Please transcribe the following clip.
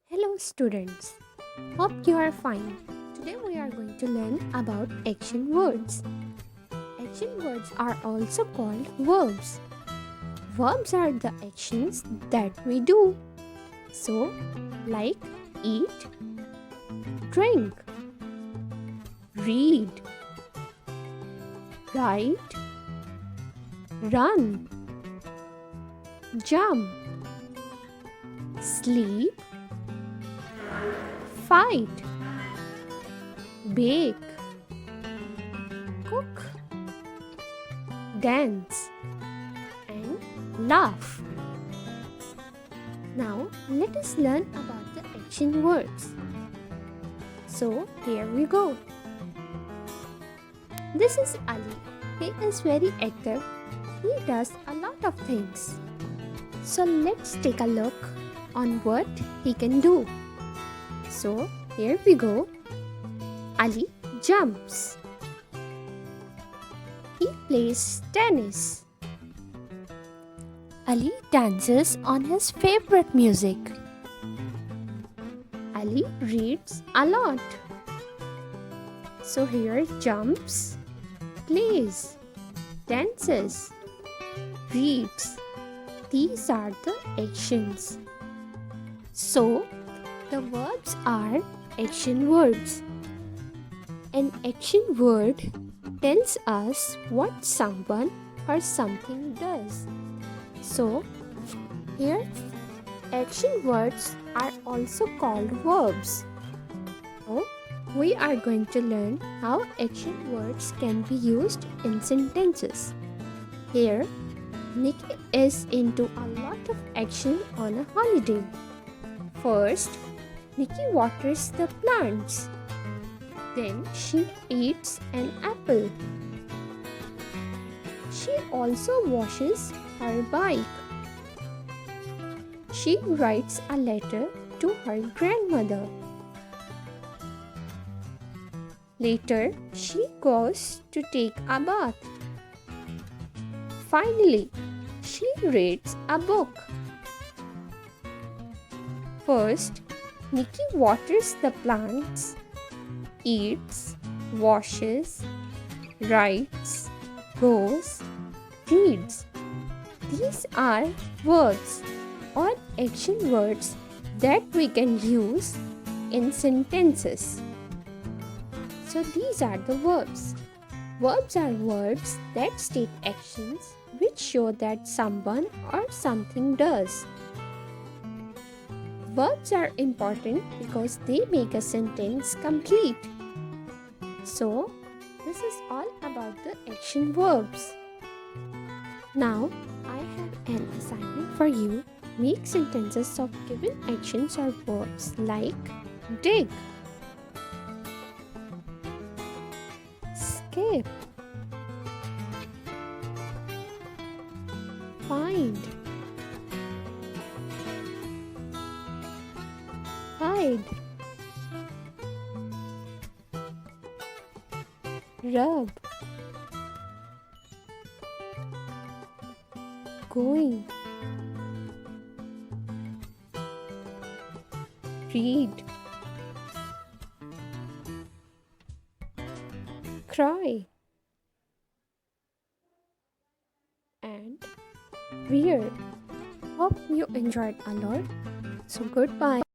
Hello students, hope you are fine. Today we are going to learn about action words. Action words are also called verbs. Verbs are the actions that we do. So, like eat, drink, read, write, run, jump, sleep, fight, bake, cook, dance, and laugh. Now, let us learn about the action words. So, here we go. This is Ali. He is very active. He does a lot of things. So, let's take a look on what he can do. So, here we go. Ali jumps. He plays tennis. Ali dances on his favorite music. Ali reads a lot. So here jumps, plays, dances, reads. These are the actions. So the verbs are action words. An action word tells us what someone or something does. So, here action words are also called verbs. Now, we are going to learn how action words can be used in sentences. Here, Nikki is into a lot of action on a holiday. First, Nikki waters the plants. Then she eats an apple. She also washes her bike. She writes a letter to her grandmother. Later, she goes to take a bath. Finally, she reads a book. First, Nikki waters the plants, eats, washes, writes, goes, reads. These are verbs or action words that we can use in sentences. So these are the verbs. Verbs are words that state actions which show that someone or something does. Verbs are important because they make a sentence complete. So, this is all about the action verbs. Now, I have an assignment for you. Make sentences of given actions or verbs like dig, skip, find, hide, rub, going, read, cry, and wear. Hope you enjoyed a lot. So goodbye.